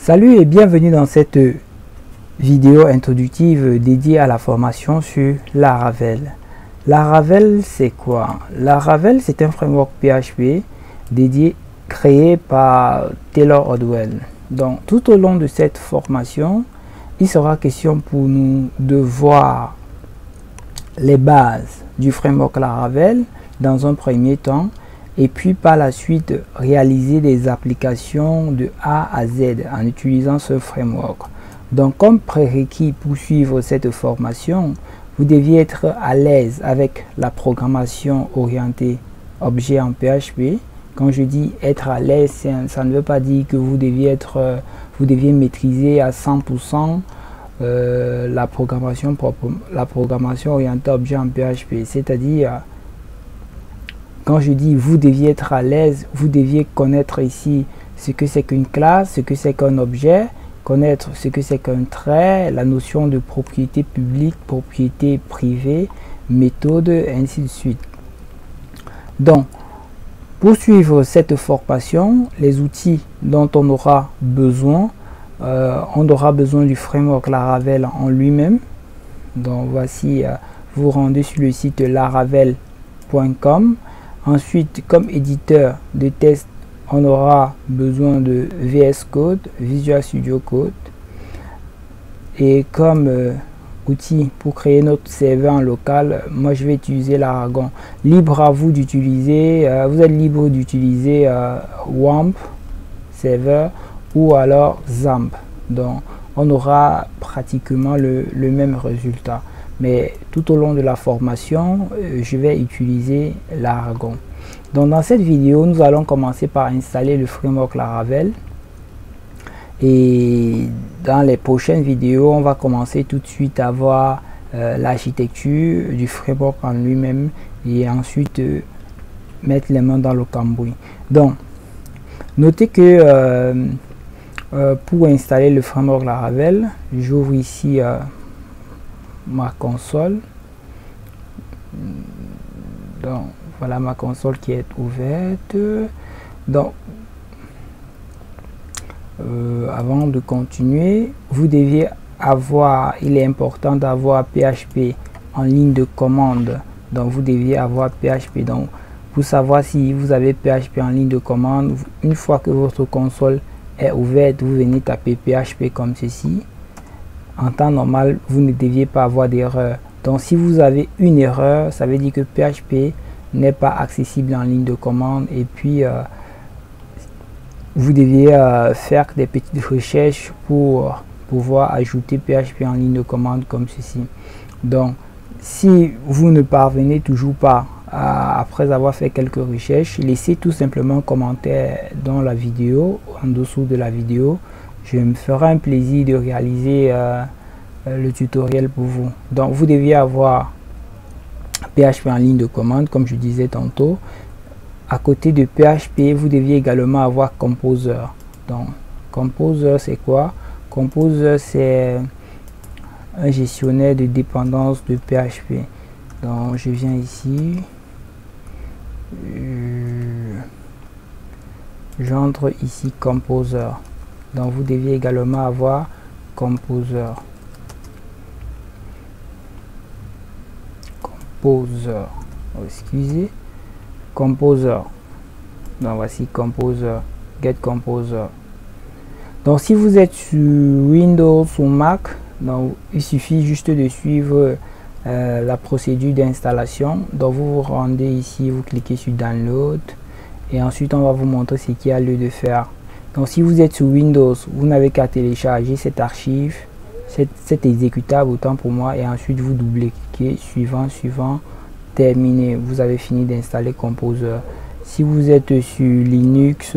Salut et bienvenue dans cette vidéo introductive dédiée à la formation sur Laravel. Laravel, c'est quoi? Laravel, c'est un framework PHP créé par Taylor Odwell. Donc, tout au long de cette formation, il sera question pour nous de voir les bases du framework Laravel dans un premier temps, et puis par la suite réaliser des applications de A à Z en utilisant ce framework. Donc, comme prérequis pour suivre cette formation, vous deviez être à l'aise avec la programmation orientée objet en PHP. Quand je dis être à l'aise, ça ne veut pas dire que vous deviez maîtriser à 100% la programmation orientée objet en PHP. C'est-à-dire, quand je dis vous deviez être à l'aise, vous deviez connaître ici ce que c'est qu'une classe, ce que c'est qu'un objet, connaître ce que c'est qu'un trait, la notion de propriété publique, propriété privée, méthode, et ainsi de suite. Donc, pour suivre cette formation, les outils dont on aura besoin du framework Laravel en lui-même. Donc, voici, vous rendez sur le site laravel.com. Ensuite, comme éditeur de test, on aura besoin de VS Code, Visual Studio Code. Et comme outil pour créer notre serveur en local, moi je vais utiliser l'Aragon. Libre à vous d'utiliser, vous êtes libre d'utiliser WAMP serveur ou alors XAMPP. Donc on aura pratiquement le même résultat. Mais tout au long de la formation, je vais utiliser l'Aragon. Donc dans cette vidéo, nous allons commencer par installer le framework Laravel. Et dans les prochaines vidéos, on va commencer tout de suite à voir l'architecture du framework en lui-même et ensuite mettre les mains dans le cambouis. Donc, notez que pour installer le framework Laravel, j'ouvre ici ma console. Donc voilà ma console qui est ouverte. Donc avant de continuer, vous deviez avoir, il est important d'avoir PHP en ligne de commande. Donc vous deviez avoir PHP. Donc pour savoir si vous avez PHP en ligne de commande, une fois que votre console est ouverte, vous venez taper PHP comme ceci. En temps normal, vous ne deviez pas avoir d'erreur. Donc si vous avez une erreur, ça veut dire que PHP n'est pas accessible en ligne de commande, et puis vous deviez faire des petites recherches pour pouvoir ajouter PHP en ligne de commande comme ceci. Donc si vous ne parvenez toujours pas après avoir fait quelques recherches, laissez tout simplement un commentaire dans la vidéo, en dessous de la vidéo. Je me ferai un plaisir de réaliser le tutoriel pour vous. Donc vous deviez avoir PHP en ligne de commande, comme je disais tantôt. À côté de PHP, vous deviez également avoir Composer. Donc Composer, c'est quoi? Composer, c'est un gestionnaire de dépendance de PHP. Donc je viens ici, j'entre ici Composer. Donc vous deviez également avoir Composer. Excusez, Composer. Donc voici Composer, Get Composer. Donc si vous êtes sur Windows ou Mac, donc il suffit juste de suivre la procédure d'installation. Donc vous vous rendez ici, vous cliquez sur Download et ensuite on va vous montrer ce qu'il y a lieu de faire. Donc si vous êtes sur Windows, vous n'avez qu'à télécharger cette archive, cet exécutable autant pour moi, et ensuite vous double-cliquez, suivant, terminé. Vous avez fini d'installer Composer. Si vous êtes sur Linux,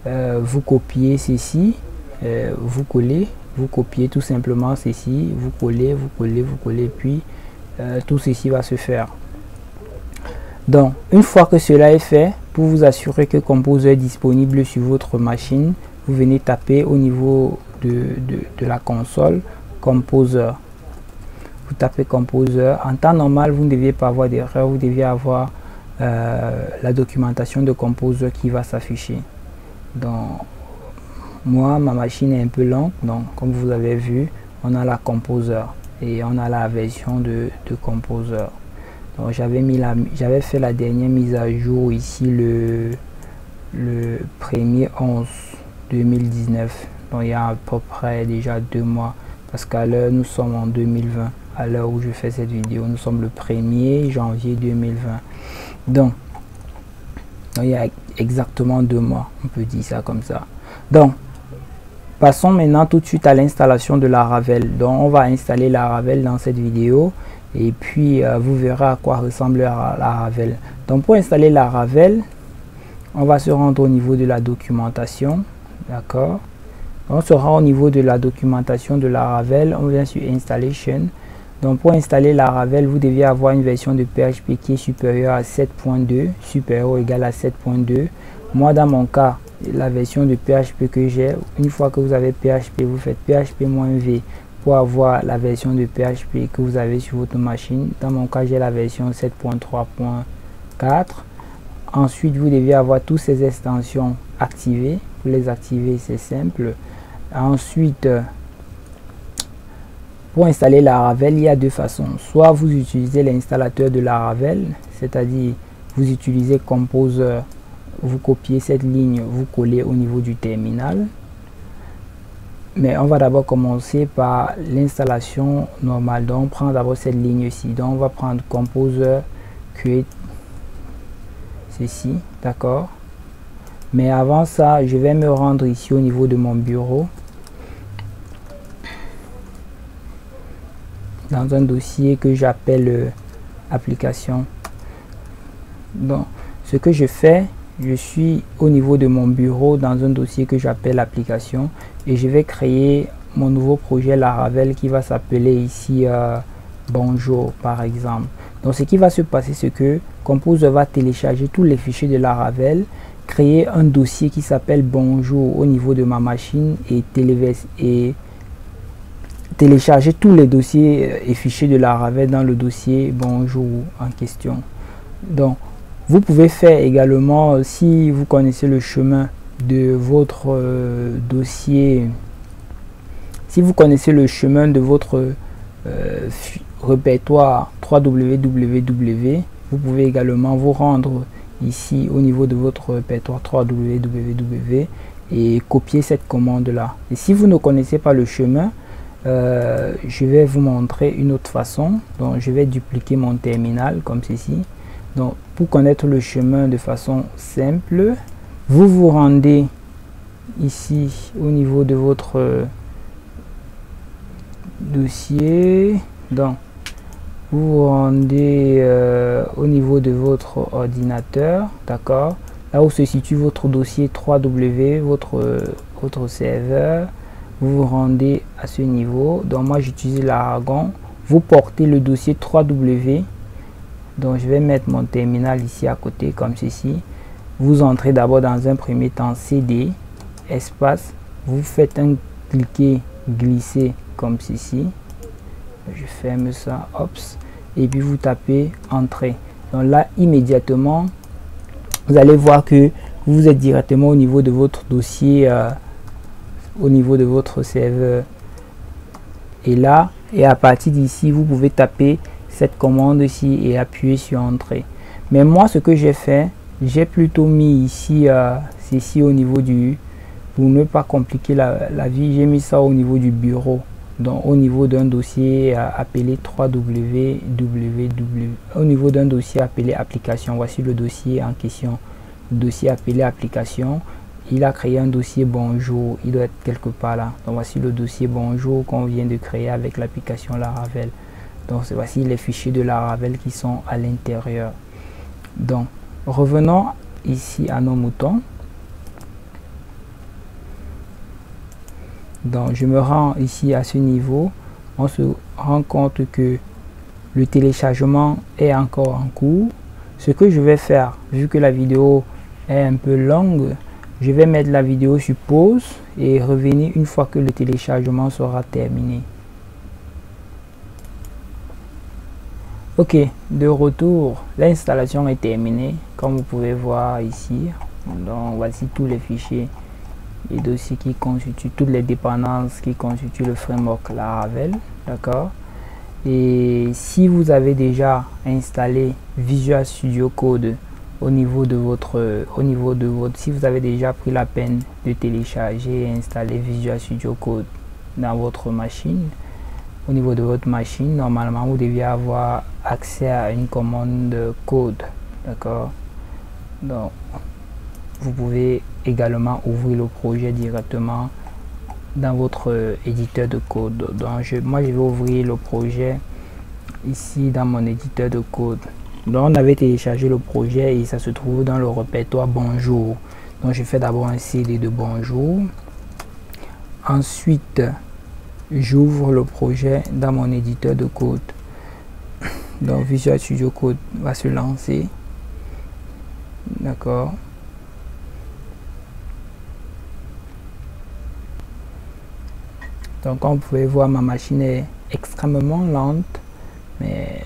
vous copiez ceci, vous collez, vous copiez tout simplement ceci, vous collez, puis tout ceci va se faire. Donc une fois que cela est fait, pour vous assurer que Composer est disponible sur votre machine, vous venez taper au niveau de la console Composer. Vous tapez Composer. En temps normal, vous ne deviez pas avoir d'erreur, vous deviez avoir la documentation de Composer qui va s'afficher. Donc moi ma machine est un peu lente, donc comme vous avez vu, on a la Composer et on a la version de Composer. Donc j'avais fait la dernière mise à jour ici le 1er 11 2019, donc il y a à peu près déjà 2 mois, parce qu'à l'heure nous sommes en 2020, à l'heure où je fais cette vidéo nous sommes le 1er janvier 2020, donc il y a exactement 2 mois, on peut dire ça comme ça. Donc passons maintenant tout de suite à l'installation de Laravel. Donc on va installer Laravel dans cette vidéo et puis vous verrez à quoi ressemble Laravel. Donc pour installer Laravel, on va se rendre au niveau de la documentation, d'accord. On sera au niveau de la documentation de Laravel, on vient sur Installation. Donc pour installer Laravel, vous devez avoir une version de PHP qui est supérieure à 7.2, supérieure ou égale à 7.2. Moi dans mon cas, la version de PHP que j'ai, une fois que vous avez PHP, vous faites PHP-V pour avoir la version de PHP que vous avez sur votre machine. Dans mon cas, j'ai la version 7.3.4. Ensuite, vous devez avoir toutes ces extensions activées. Pour les activer, c'est simple. Ensuite, pour installer Laravel, il y a 2 façons. Soit vous utilisez l'installateur de Laravel, c'est-à-dire vous utilisez Composer, vous copiez cette ligne, vous collez au niveau du terminal. Mais on va d'abord commencer par l'installation normale. Donc on prend d'abord cette ligne-ci. Donc on va prendre Composer, Create, ceci, d'accord. Mais avant ça, je vais me rendre ici au niveau de mon bureau, dans un dossier que j'appelle application. Donc ce que je fais, je suis au niveau de mon bureau dans un dossier que j'appelle application et je vais créer mon nouveau projet Laravel qui va s'appeler ici Bonjour par exemple. Donc ce qui va se passer, c'est que Composer va télécharger tous les fichiers de Laravel, créer un dossier qui s'appelle Bonjour au niveau de ma machine et télécharger tous les dossiers et fichiers de Laravel dans le dossier Bonjour en question. Donc vous pouvez faire également, si vous connaissez le chemin de votre dossier, si vous connaissez le chemin de votre répertoire www, vous pouvez également vous rendre ici au niveau de votre répertoire www et copier cette commande là. Et si vous ne connaissez pas le chemin, je vais vous montrer une autre façon. Donc je vais dupliquer mon terminal comme ceci. Donc pour connaître le chemin de façon simple, vous vous rendez ici au niveau de votre dossier. Donc vous vous rendez au niveau de votre ordinateur, d'accord, là où se situe votre dossier 3W, votre serveur. Vous vous rendez à ce niveau. Donc moi j'utilise l'Aragon. Vous portez le dossier 3W. Donc je vais mettre mon terminal ici à côté comme ceci. Vous entrez d'abord dans un premier temps CD espace, vous faites un cliquer glisser comme ceci. Je ferme ça, ops, et puis vous tapez entrée. Donc là immédiatement vous allez voir que vous êtes directement au niveau de votre dossier, au niveau de votre serveur. Et là, et à partir d'ici vous pouvez taper cette commande ici et appuyer sur entrée. Mais moi ce que j'ai fait, j'ai plutôt mis ici ceci au niveau du, pour ne pas compliquer la vie, j'ai mis ça au niveau du bureau, donc au niveau d'un dossier appelé 3www, au niveau d'un dossier appelé application. Voici le dossier en question, le dossier appelé application. Il a créé un dossier Bonjour, il doit être quelque part là. Donc voici le dossier Bonjour qu'on vient de créer avec l'application Laravel. Donc voici les fichiers de Laravel qui sont à l'intérieur. Donc revenons ici à nos moutons. Donc je me rends ici à ce niveau. On se rend compte que le téléchargement est encore en cours. Ce que je vais faire, vu que la vidéo est un peu longue, je vais mettre la vidéo sur pause et revenir une fois que le téléchargement sera terminé. Ok, de retour, l'installation est terminée comme vous pouvez voir ici. Donc voici tous les fichiers les dossiers qui constituent toutes les dépendances qui constituent le framework Laravel, d'accord. Et si vous avez déjà installé Visual Studio Code si vous avez déjà pris la peine de télécharger et installer Visual Studio Code dans votre machine, au niveau de votre machine, normalement vous devez avoir accès à une commande code, d'accord. Donc vous pouvez également ouvrir le projet directement dans votre éditeur de code. Donc moi je vais ouvrir le projet ici dans mon éditeur de code. Donc on avait téléchargé le projet et ça se trouve dans le répertoire bonjour. Donc je fais d'abord un CD de bonjour, ensuite j'ouvre le projet dans mon éditeur de code. Donc Visual Studio Code va se lancer, d'accord. Donc comme vous pouvez voir, ma machine est extrêmement lente, mais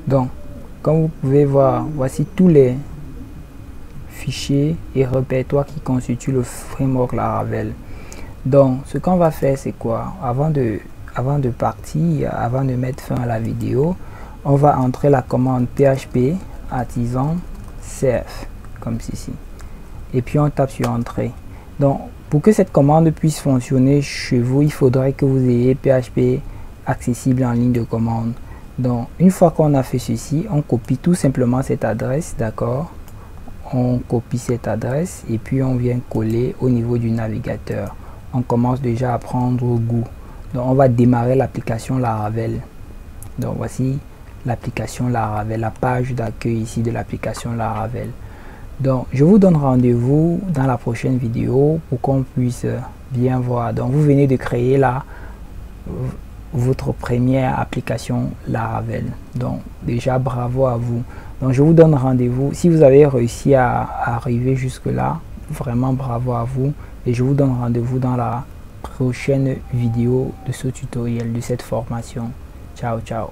donc comme vous pouvez voir, voici tous les fichiers et répertoires qui constituent le framework Laravel. Donc ce qu'on va faire, c'est quoi? Avant de partir, avant de mettre fin à la vidéo, on va entrer la commande php artisan serve comme ceci, et puis on tape sur entrée. Donc pour que cette commande puisse fonctionner chez vous, il faudrait que vous ayez PHP accessible en ligne de commande. Donc une fois qu'on a fait ceci, on copie tout simplement cette adresse, d'accord. On copie cette adresse et puis on vient coller au niveau du navigateur. On commence déjà à prendre goût. Donc on va démarrer l'application Laravel. Donc voici l'application Laravel, la page d'accueil ici de l'application Laravel. Donc je vous donne rendez-vous dans la prochaine vidéo pour qu'on puisse bien voir. Donc vous venez de créer là votre première application Laravel. Donc déjà bravo à vous. Donc je vous donne rendez-vous. Si vous avez réussi à arriver jusque là, vraiment bravo à vous. Et je vous donne rendez-vous dans la prochaine vidéo de ce tutoriel, de cette formation. Ciao, ciao.